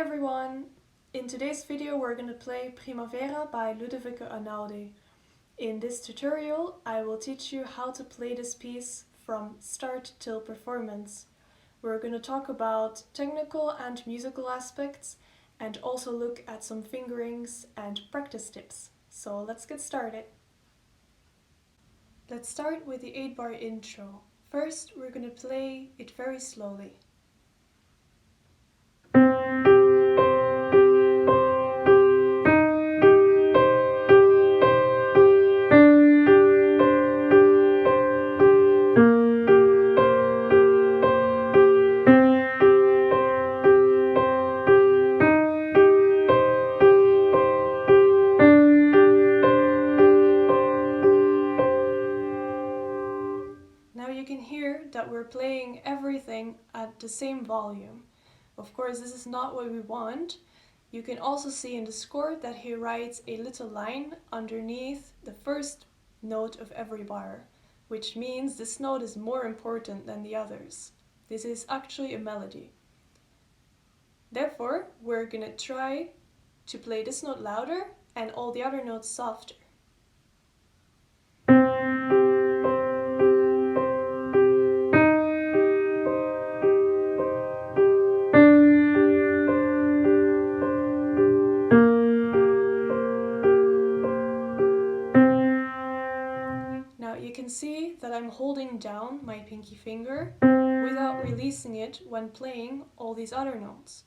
everyone! In today's video we're going to play Primavera by Ludovico Einaudi. In this tutorial I will teach you how to play this piece from start till performance. We're going to talk about technical and musical aspects and also look at some fingerings and practice tips. So let's get started. Let's start with the 8-bar intro. First we're going to play it very slowly. Now you can hear that we're playing everything at the same volume. Of course, this is not what we want. You can also see in the score that he writes a little line underneath the first note of every bar, which means this note is more important than the others. This is actually a melody. Therefore, we're gonna try to play this note louder and all the other notes softer. Now you can see that I'm holding down my pinky finger without releasing it when playing all these other notes.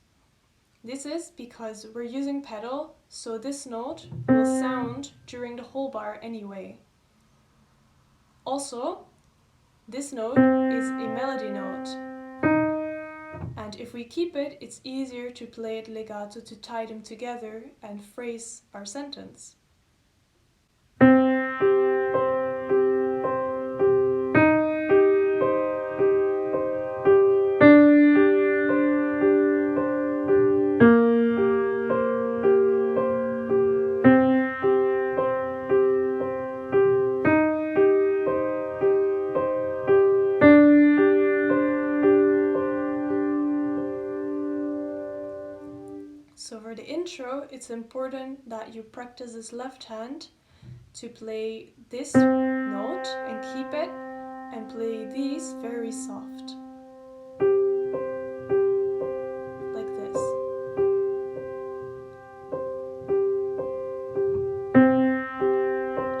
This is because we're using pedal, so this note will sound during the whole bar anyway. Also, this note is a melody note, and if we keep it, it's easier to play it legato to tie them together and phrase our sentence. So for the intro, it's important that you practice this left hand to play this note and keep it, and play these very soft. Like this.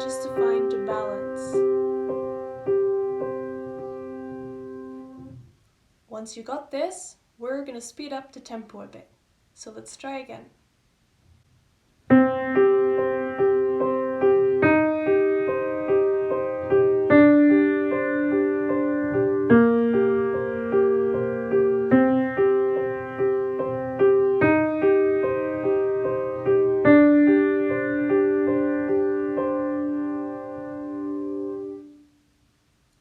Just to find the balance. Once you got this, we're gonna speed up the tempo a bit. So let's try again.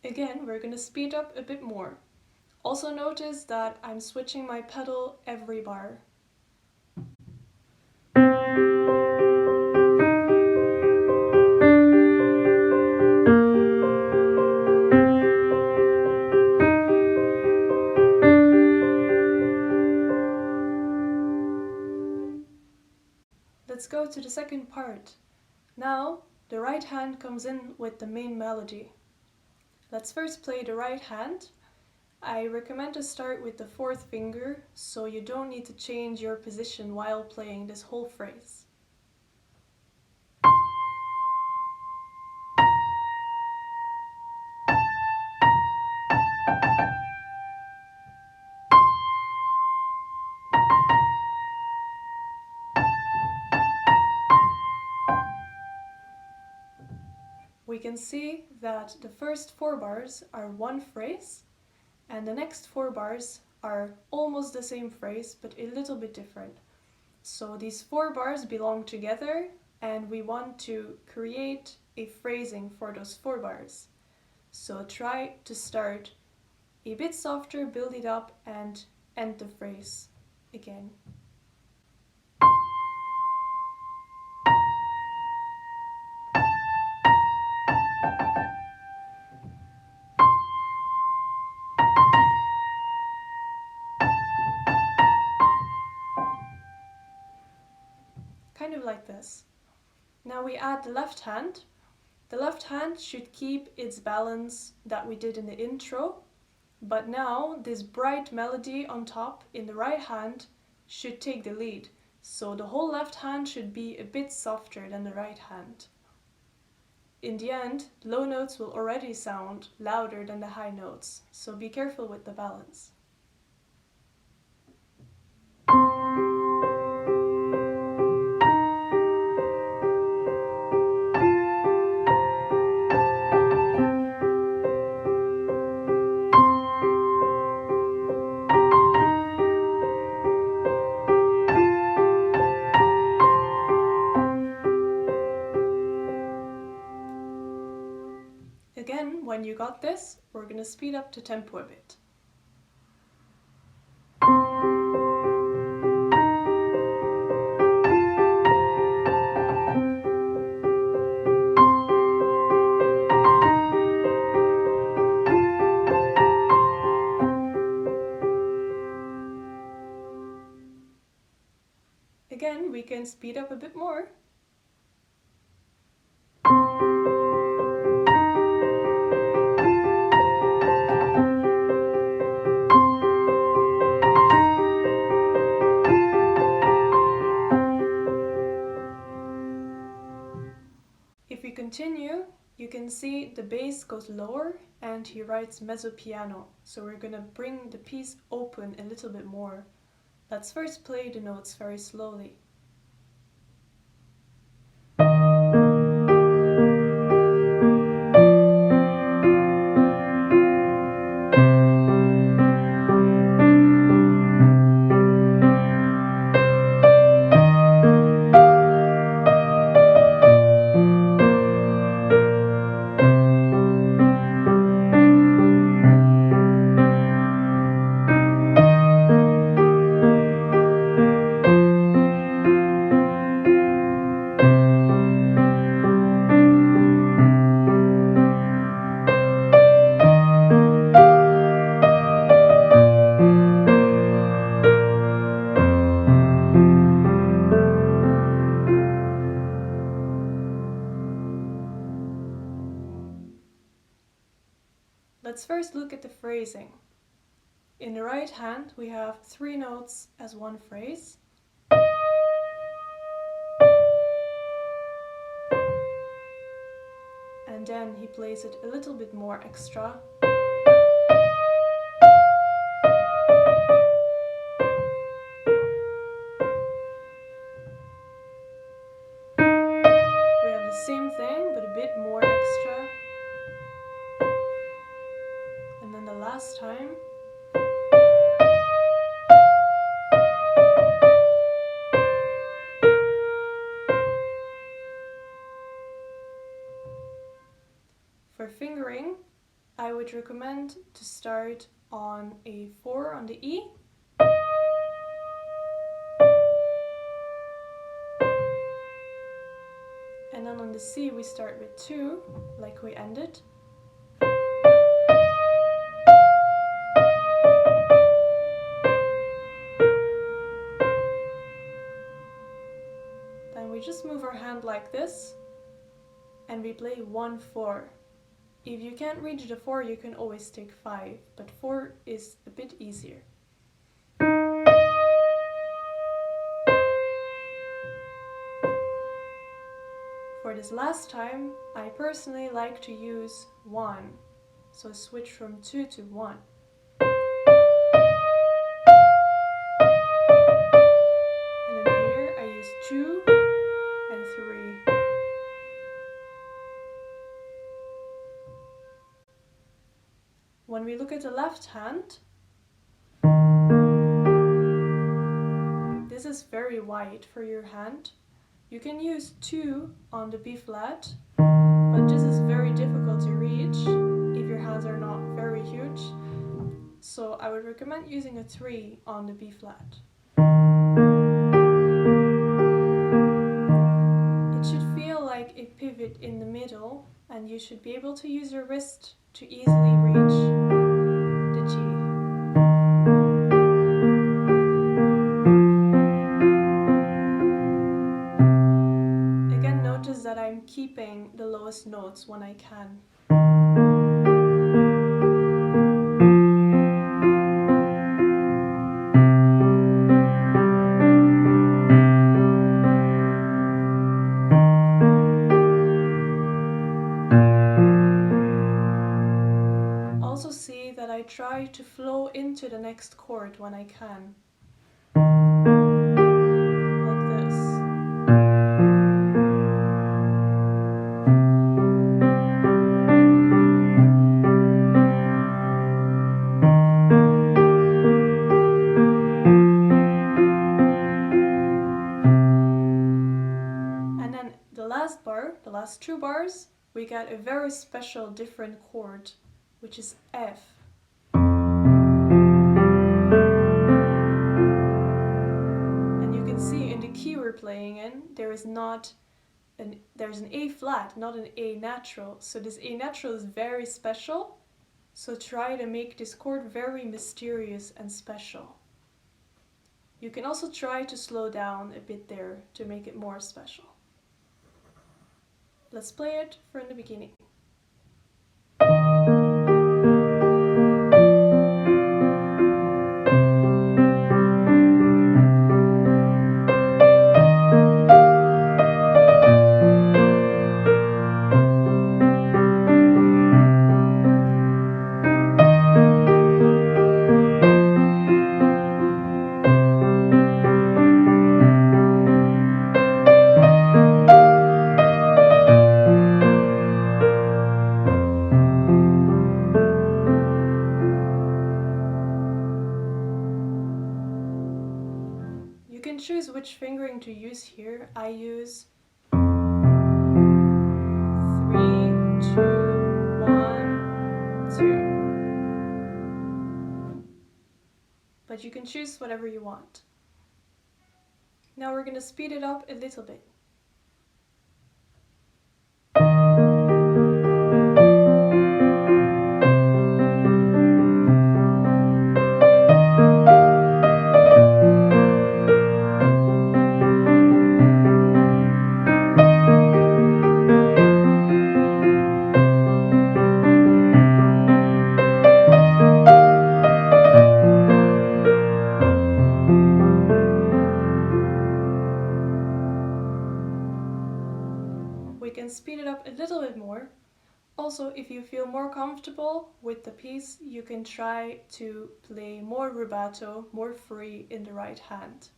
Again, we're going to speed up a bit more. Also notice that I'm switching my pedal every bar. Let's go to the second part. Now, the right hand comes in with the main melody. Let's first play the right hand. I recommend to start with the 4th finger, so you don't need to change your position while playing this whole phrase. We can see that the first 4 bars are one phrase, and the next 4 bars are almost the same phrase, but a little bit different. So these 4 bars belong together, and we want to create a phrasing for those 4 bars. So try to start a bit softer, build it up, and end the phrase again. kind of like this. Now we add the left hand. The left hand should keep its balance that we did in the intro, but now this bright melody on top in the right hand should take the lead. So the whole left hand should be a bit softer than the right hand. In the end, low notes will already sound louder than the high notes, so be careful with the balance. Again, when you got this, we're going to speed up the tempo a bit. Again, we can speed up a bit more. If we continue, you can see the bass goes lower and he writes mezzo piano. So we're going to bring the piece open a little bit more. Let's first play the notes very slowly. Let's first look at the phrasing. In the right hand, we have 3 notes as one phrase. And then he plays it a little bit more extra. We have the same thing, but a bit more extra. And then the last time. For fingering, I would recommend to start on a 4 on the E. And then on the C we start with 2, like we ended. Then we just move our hand like this, and we play 1-4. If you can't reach the 4, you can always take 5, but 4 is a bit easier. For this last time, I personally like to use 1, so switch from 2 to 1. And in here I use 2 and 3. When we look at the left hand, this is very wide for your hand. You can use 2 on the B flat, but this is very difficult to reach if your hands are not very huge. So I would recommend using a 3 on the B flat. It should feel like a pivot in the middle, and you should be able to use your wrist to easily reach the G. slowest notes when I can. Also see that I try to flow into the next chord when I can. Like this. And then the last bar, the last 2 bars, we get a very special different chord, which is F. And you can see in the key we're playing in, there's an A flat, not an A natural. So this A natural is very special. So try to make this chord very mysterious and special. You can also try to slow down a bit there to make it more special. Let's play it from the beginning. You can choose which fingering to use here. I use 3, 2, 1, 2. But you can choose whatever you want. Now we're going to speed it up a little bit. We can speed it up a little bit more. Also, if you feel more comfortable with the piece, you can try to play more rubato, more free in the right hand.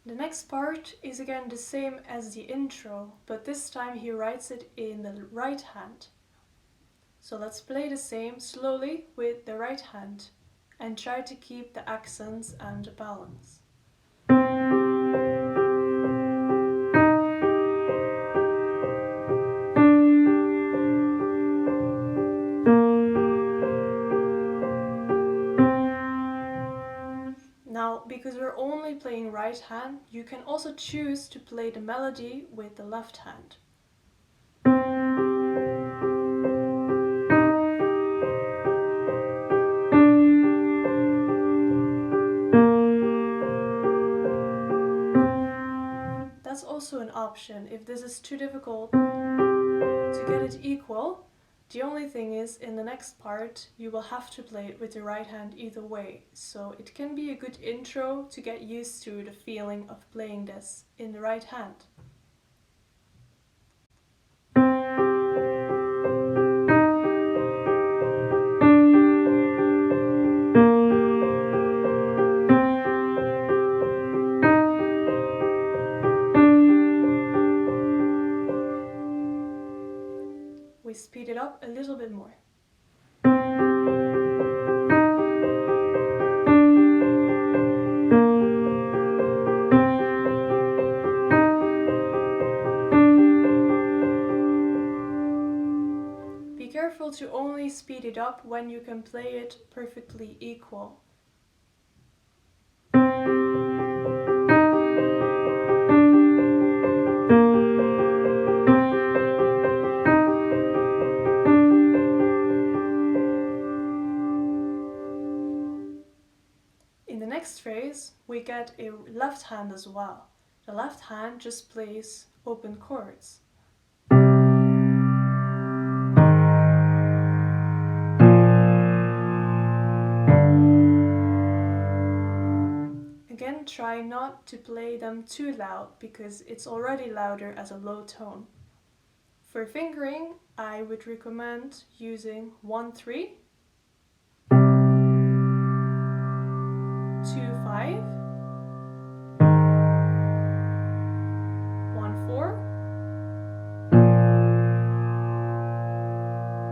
The next part is again the same as the intro, but this time he writes it in the right hand. So let's play the same slowly with the right hand and try to keep the accents and the balance. Now, because we're only playing right hand, you can also choose to play the melody with the left hand. That's also an option if this is too difficult to get it equal. The only thing is, in the next part, you will have to play it with the right hand either way. So it can be a good intro to get used to the feeling of playing this in the right hand. We speed it up a little bit more. speed it up when you can play it perfectly equal. In the next phrase, we get a left hand as well. The left hand just plays open chords. Again, try not to play them too loud because it's already louder as a low tone. For fingering, I would recommend using 1-3, 2-5, 1-4,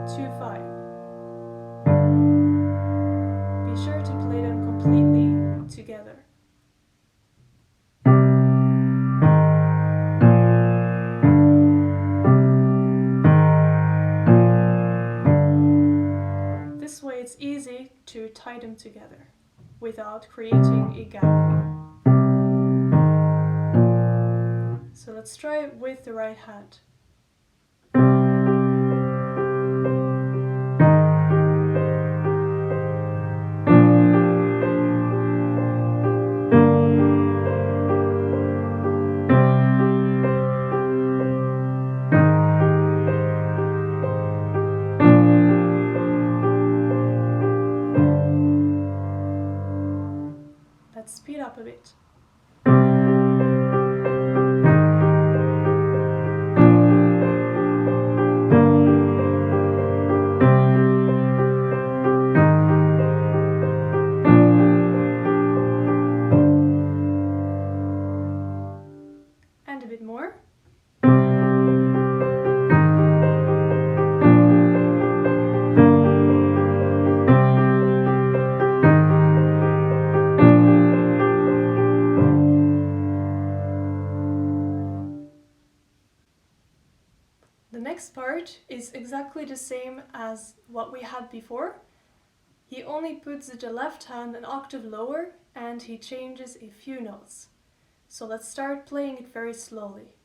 2-5. Be sure to play them completely together. This way it's easy to tie them together without creating a gap. So let's try it with the right hand. Let's speed up a bit. And a bit more. The next part is exactly the same as what we had before. He only puts the left hand an octave lower and he changes a few notes. So let's start playing it very slowly.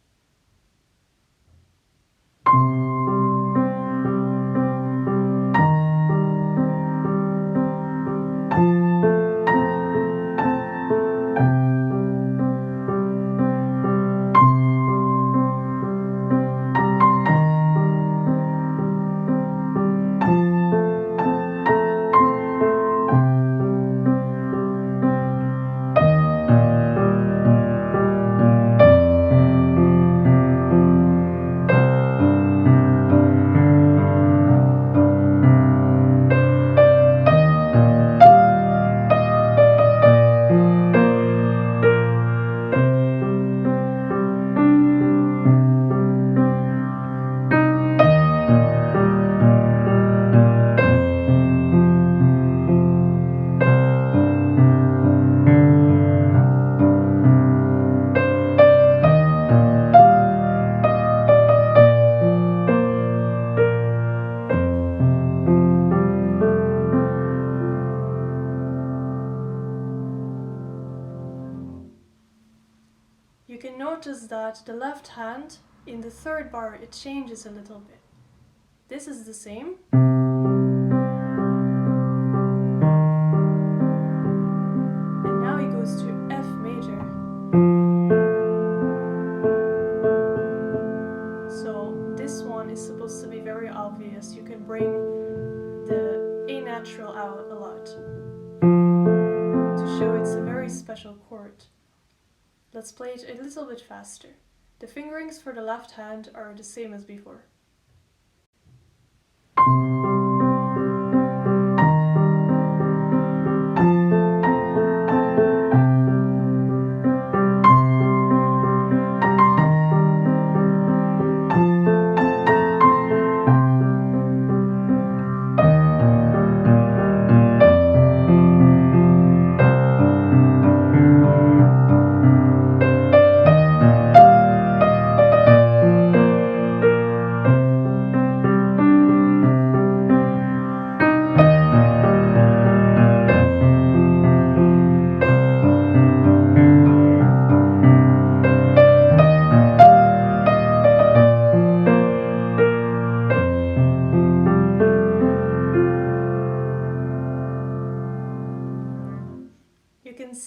You can notice that the left hand in the third bar it changes a little bit. This is the same. And now he goes to F major. So this one is supposed to be very obvious. You can bring the A natural out a lot to show it's a very special chord. Let's play it a little bit faster. The fingerings for the left hand are the same as before.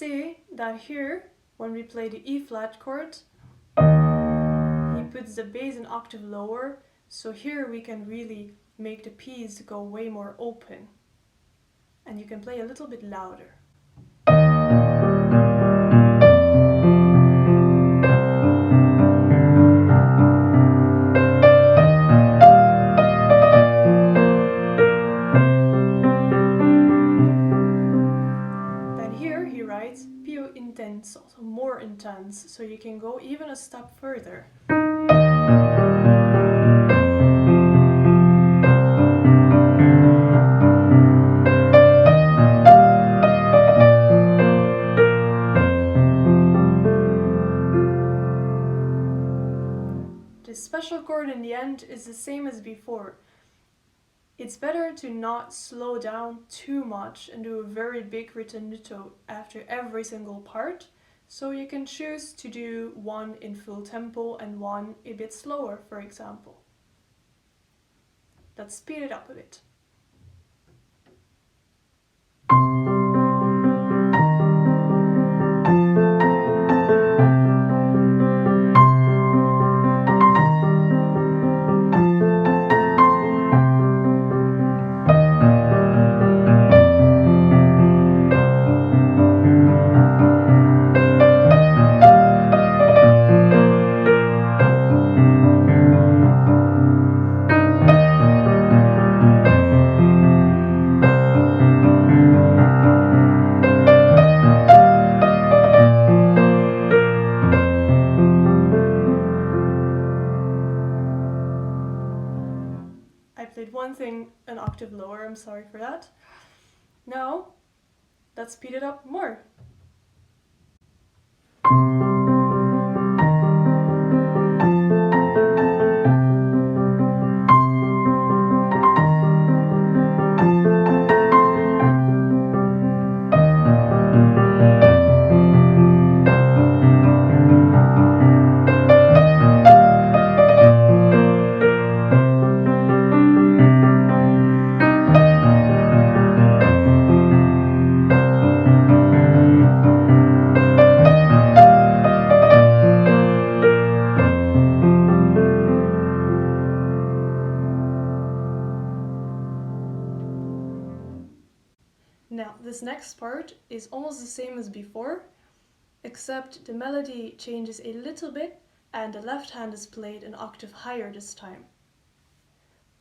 see that here, when we play the E flat chord, he puts the bass an octave lower, so here we can really make the P's go way more open. And you can play a little bit louder. Then here he writes più intenso, so more intense, so you can go even a step further. The special chord in the end is the same as before. It's better to not slow down too much and do a very big ritenuto after every single part, so you can choose to do one in full tempo and one a bit slower, for example. Let's speed it up a bit. I played one thing an octave lower, I'm sorry for that. Now, let's speed it up more. Now, this next part is almost the same as before, except the melody changes a little bit and the left hand is played an octave higher this time.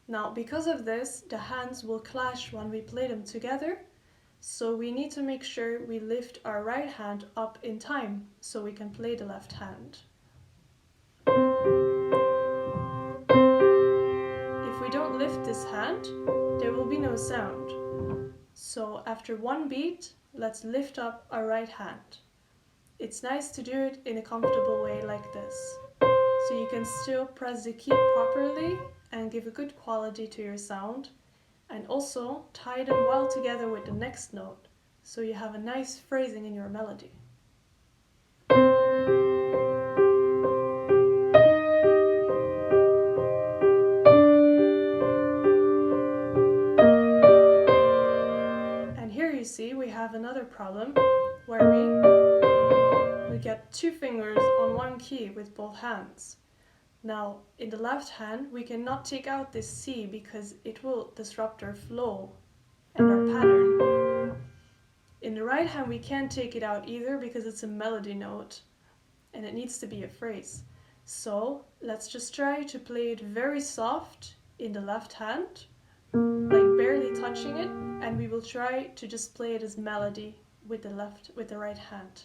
Now, because of this, the hands will clash when we play them together, so we need to make sure we lift our right hand up in time so we can play the left hand. If we don't lift this hand, there will be no sound. So after one beat, let's lift up our right hand. It's nice to do it in a comfortable way like this, so you can still press the key properly and give a good quality to your sound, and also tie them well together with the next note, so you have a nice phrasing in your melody. And here you see we have another problem where we get two fingers on one key with both hands. Now, in the left hand, we cannot take out this C because it will disrupt our flow and our pattern. In the right hand, we can't take it out either because it's a melody note and it needs to be a phrase. So let's just try to play it very soft in the left hand, like barely touching it, and we will try to just play it as melody with the right hand.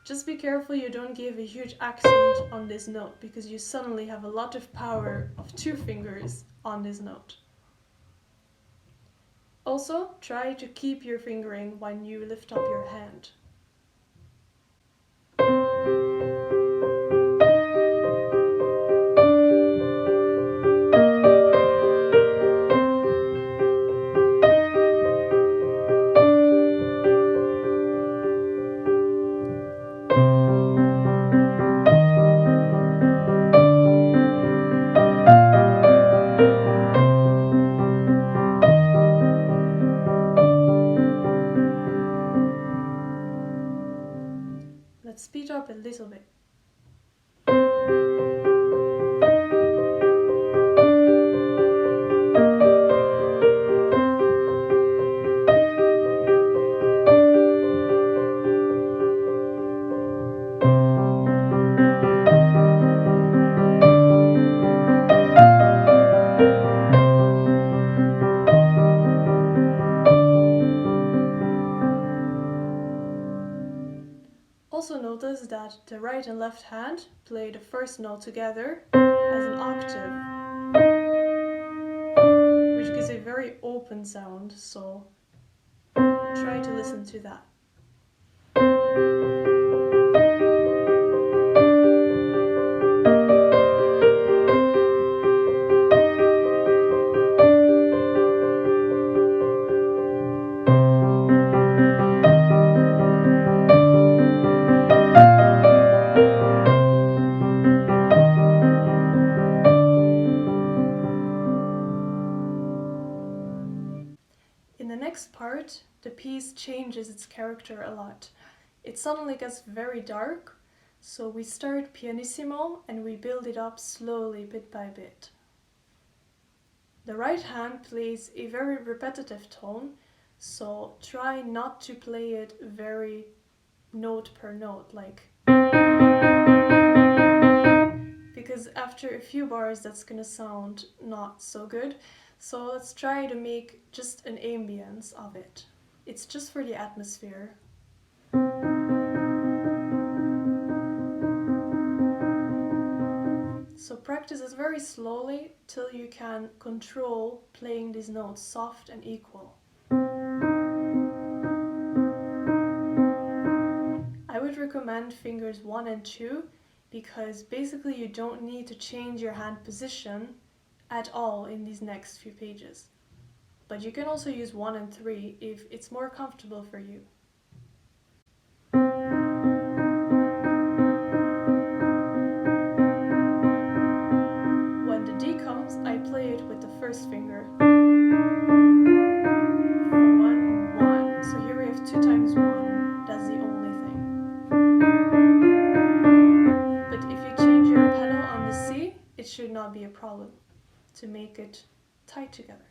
Just be careful you don't give a huge accent on this note, because you suddenly have a lot of power of two fingers on this note. Also, try to keep your fingering when you lift up your hand. up a little bit. Also notice that the right and left hand play the first note together as an octave, which gives a very open sound, so try to listen to that. In the next part, the piece changes its character a lot. It suddenly gets very dark, so we start pianissimo and we build it up slowly bit by bit. The right hand plays a very repetitive tone, so try not to play it very note per note, because after a few bars that's gonna sound not so good. So let's try to make just an ambience of it. It's just for the atmosphere. So practice it very slowly till you can control playing these notes soft and equal. I would recommend fingers 1 and 2 because basically you don't need to change your hand position at all in these next few pages. But you can also use 1 and 3 if it's more comfortable for you. When the D comes, I play it with the first finger. 1, 1. So here we have 2 times 1. That's the only thing. But if you change your pedal on the C, it should not be a problem to make it tight together.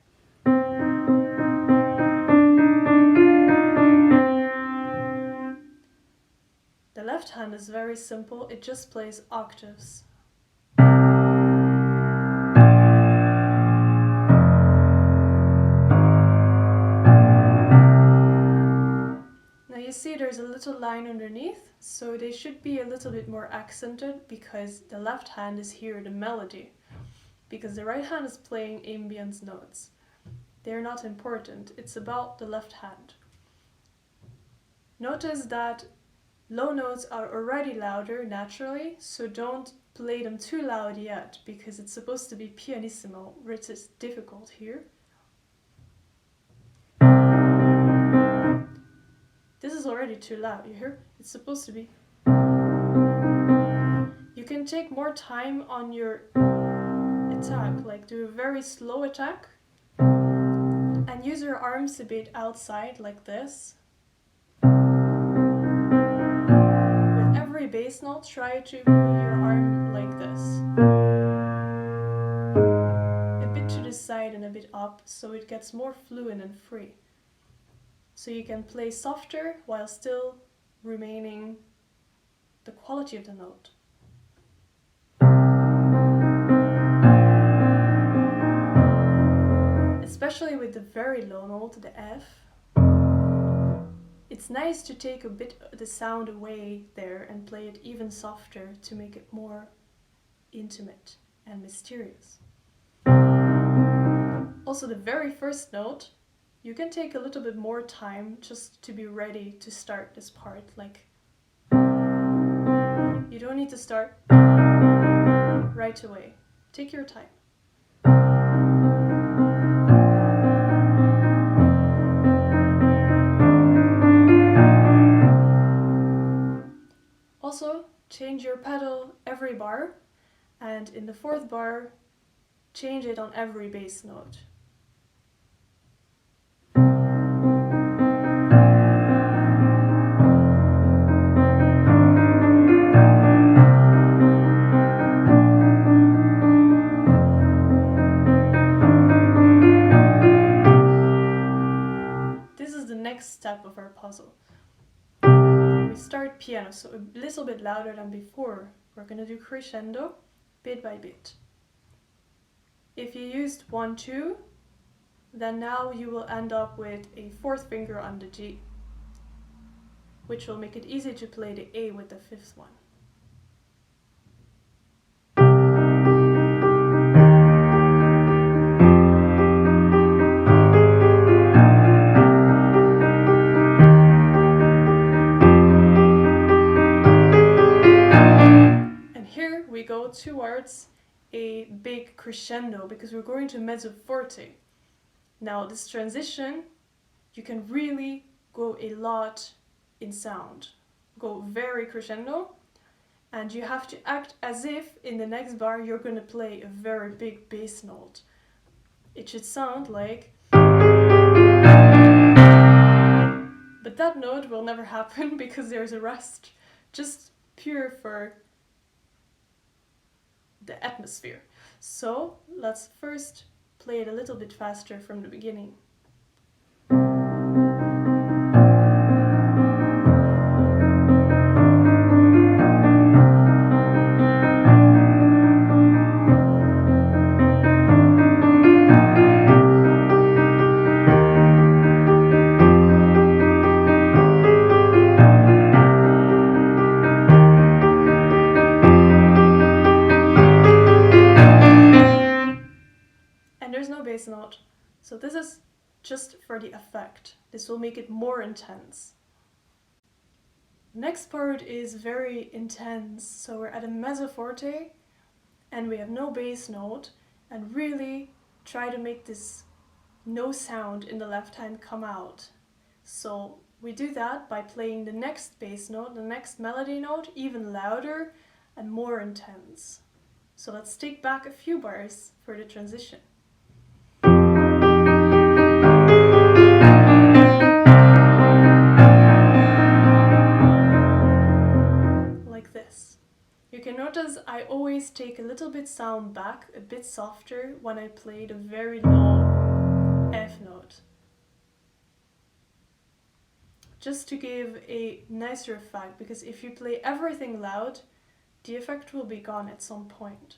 The left hand is very simple, it just plays octaves. Now you see there's a little line underneath, so they should be a little bit more accented because the left hand is here the melody, because the right hand is playing ambience notes. They're not important, it's about the left hand. Notice that low notes are already louder naturally, so don't play them too loud yet, because it's supposed to be pianissimo, which is difficult here. This is already too loud, you hear? It's supposed to be. You can take more time on your attack, like do a very slow attack, and use your arms a bit outside like this. Bass note, try to move your arm like this. A bit to the side and a bit up, so it gets more fluid and free. So you can play softer while still remaining the quality of the note. Especially with the very low note, the F. It's nice to take a bit of the sound away there and play it even softer to make it more intimate and mysterious. Also, the very first note, you can take a little bit more time just to be ready to start this part. Like, you don't need to start right away. Take your time. Also, change your pedal every bar, and in the fourth bar, change it on every bass note. next step of our puzzle. We start piano, so a little bit louder than before. We're going to do crescendo, bit by bit. If you used 1, 2, then now you will end up with a fourth finger on the G, which will make it easy to play the A with the fifth one. And here we go towards a big crescendo because we're going to mezzo forte. Now this transition, you can really go a lot in sound. Go very crescendo, and you have to act as if in the next bar you're going to play a very big bass note. It should sound like... But that note will never happen because there's a rest, just pure for the atmosphere. So let's first play it a little bit faster from the beginning. Bass note. So this is just for the effect. This will make it more intense. Next part is very intense. So we're at a mezzo forte and we have no bass note, and really try to make this no sound in the left hand come out. So we do that by playing the next bass note, the next melody note, even louder and more intense. So let's take back a few bars for the transition. You can notice I always take a little bit sound back, a bit softer when I play the very low F note. Just to give a nicer effect, because if you play everything loud, the effect will be gone at some point.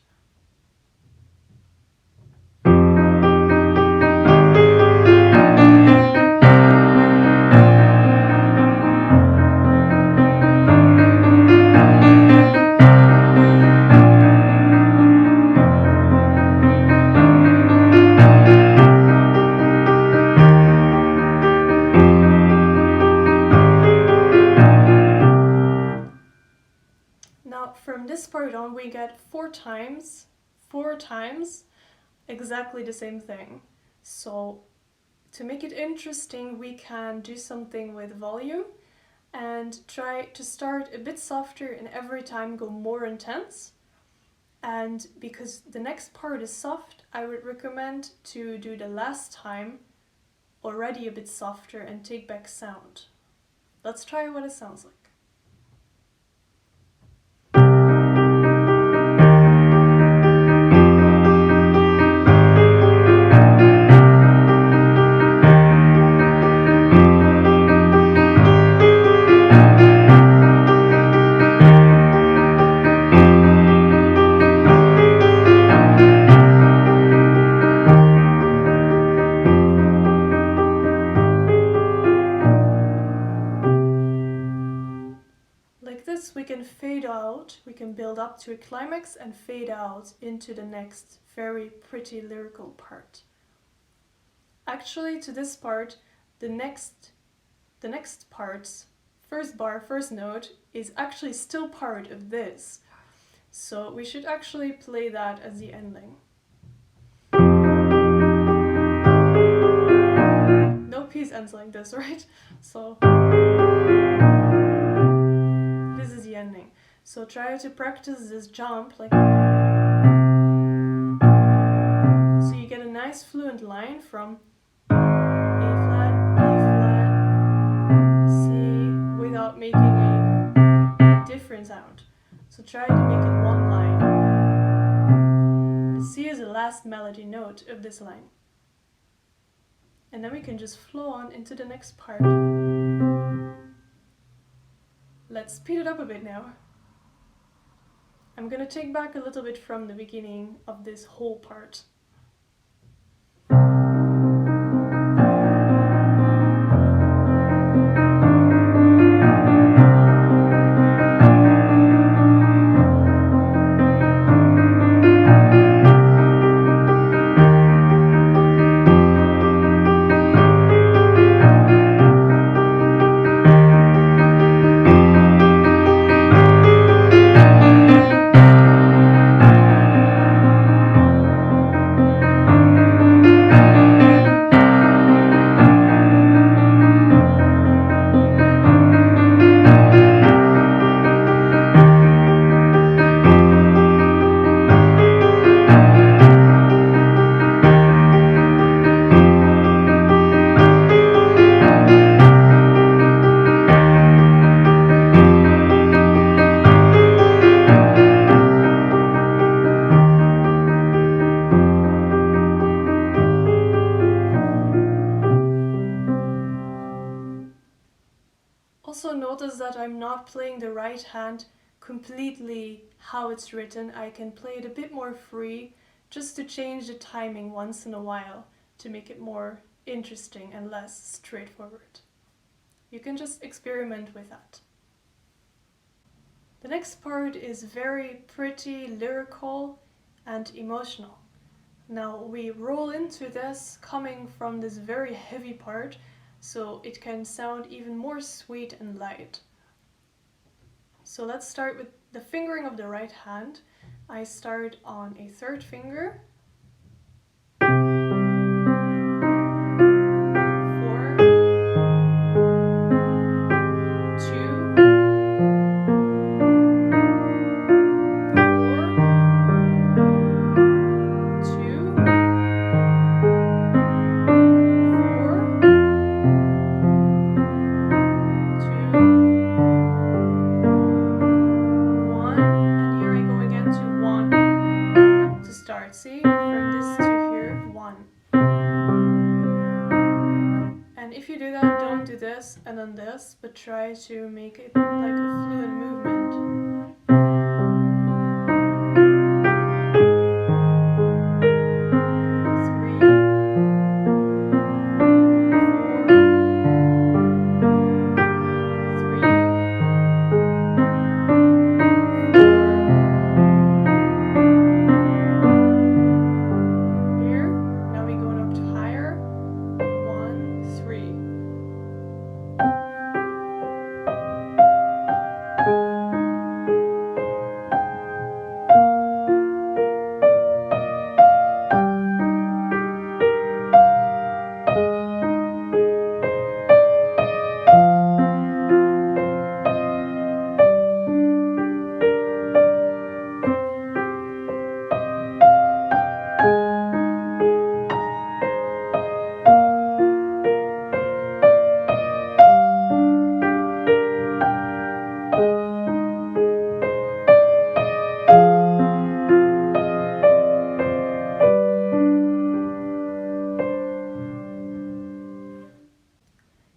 From this part on, we get four times exactly the same thing. So to make it interesting, we can do something with volume and try to start a bit softer and every time go more intense. And because the next part is soft, I would recommend to do the last time already a bit softer and take back sound. Let's try what it sounds like. We can fade out, we can build up to a climax and fade out into the next very pretty lyrical part. Actually, to this part, the next part's first bar, first note, is actually still part of this. So we should actually play that as the ending. No piece ends like this, right? So this is the ending. So try to practice this jump, like, so you get a nice fluent line from A flat, B flat, C, without making a different sound. So try to make it one line. The C is the last melody note of this line. And then we can just flow on into the next part. Let's speed it up a bit now. I'm gonna take back a little bit from the beginning of this whole part. Also notice that I'm not playing the right hand completely how it's written. I can play it a bit more free, just to change the timing once in a while, to make it more interesting and less straightforward. You can just experiment with that. The next part is very pretty, lyrical and emotional. Now we roll into this coming from this very heavy part, so it can sound even more sweet and light. So let's start with the fingering of the right hand. I start on a third finger, 4, 2, 1, and here I go again to 1 to start. See, from this to here, 1. And if you do that, don't do this and then this, but try to make it like a fluid movement.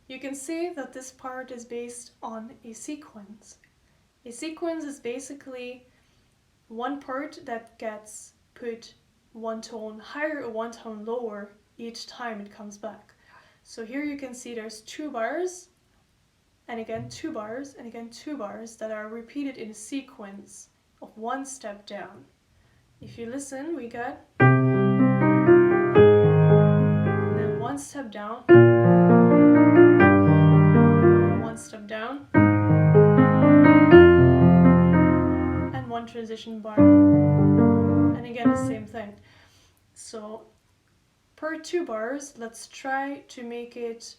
You can see that this part is based on a sequence. A sequence is basically one part that gets put one tone higher or one tone lower each time it comes back. So here you can see there's 2 bars, and again 2 bars, and again 2 bars that are repeated in a sequence of 1 step down. If you listen, we get, and then 1 step down, 1 step down, and 1 transition bar. And again the same thing. So per 2 bars, let's try to make it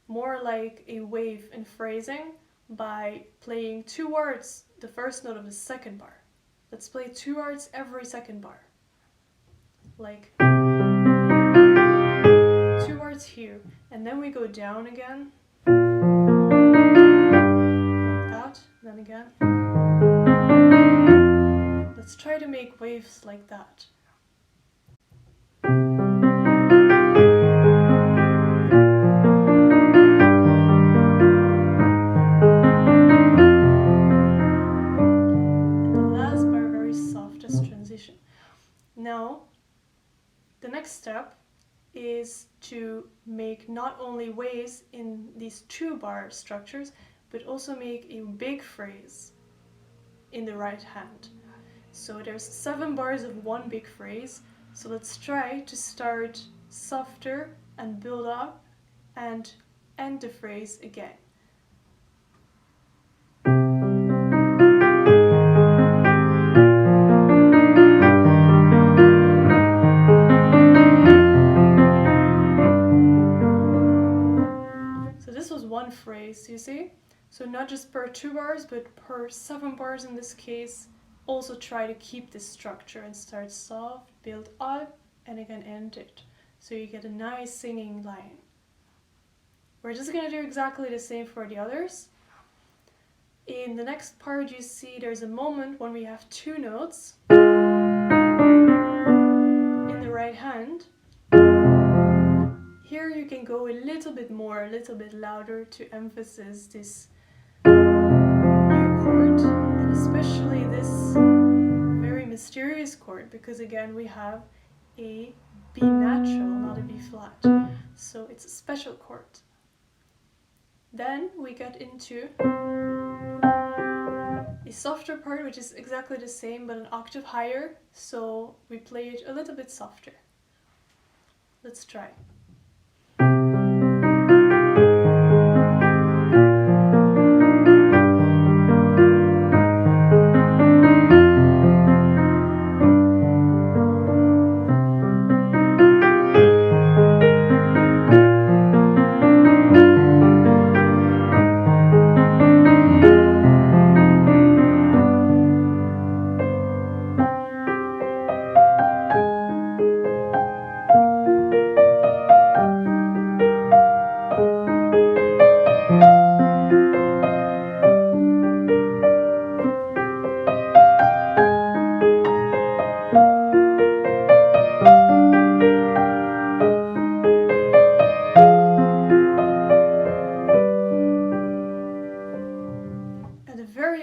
more like a wave in phrasing by playing 2 words the first note of the second bar. Let's play 2 words every second bar. Like 2 words here, and then we go down again. Like that, then again. Let's try to make waves like that. is to make not only waves in these 2-bar structures, but also make a big phrase in the right hand. So there's 7 bars of one big phrase, so let's try to start softer and build up and end the phrase again. So this was one phrase, you see? So not just per 2 bars, but per 7 bars in this case. Also try to keep this structure and start soft, build up, and again end it. So you get a nice singing line. We're just going to do exactly the same for the others. In the next part you see there's a moment when we have 2 notes in the right hand. Here you can go a little bit more, a little bit louder to emphasize this new chord, and especially this very mysterious chord, because again we have a B natural, not a B flat. So it's a special chord. Then we get into a softer part, which is exactly the same but an octave higher, so we play it a little bit softer. Let's try.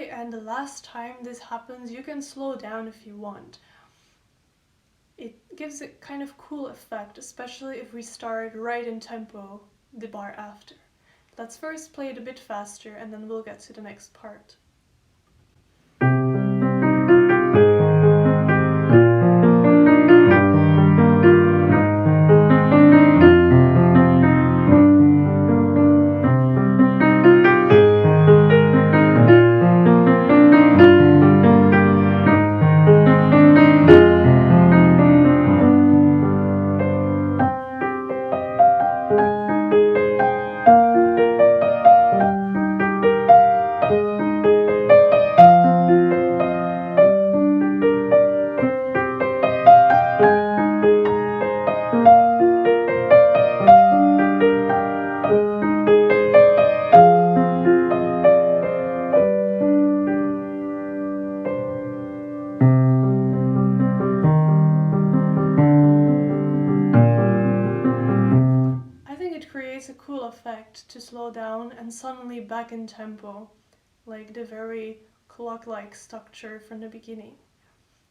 And the last time this happens, you can slow down if you want. It gives a kind of cool effect, especially if we start right in tempo the bar after. Let's first play it a bit faster and then we'll get to the next part. A cool effect to slow down and suddenly back in tempo, like the very clock-like structure from the beginning.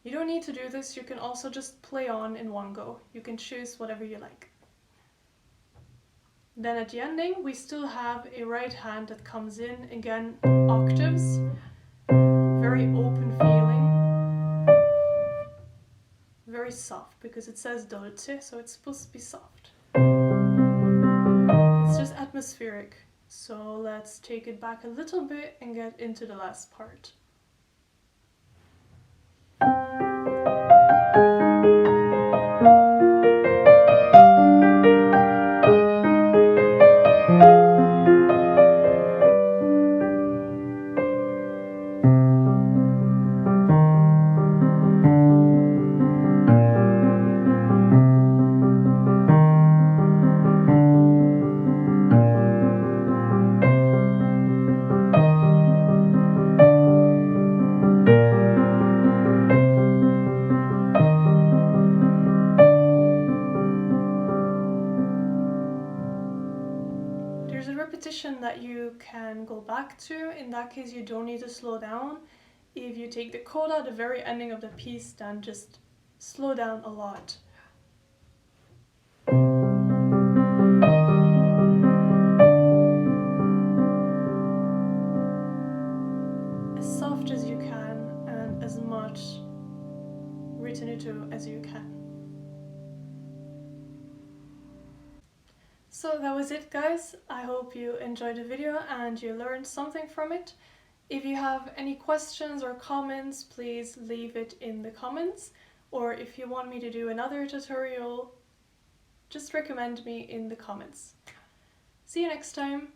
You don't need to do this, you can also just play on in one go. You can choose whatever you like. Then at the ending we still have a right hand that comes in, again octaves, very open feeling, very soft because it says dolce, so it's supposed to be soft. It's just atmospheric, so let's take it back a little bit and get into the last part. That you can go back to. In that case you don't need to slow down. If you take the coda at the very ending of the piece, then just slow down a lot. tenuto as you can. So that was it, guys. I hope you enjoyed the video and you learned something from it. If you have any questions or comments, please leave it in the comments, or if you want me to do another tutorial, just recommend me in the comments. See you next time!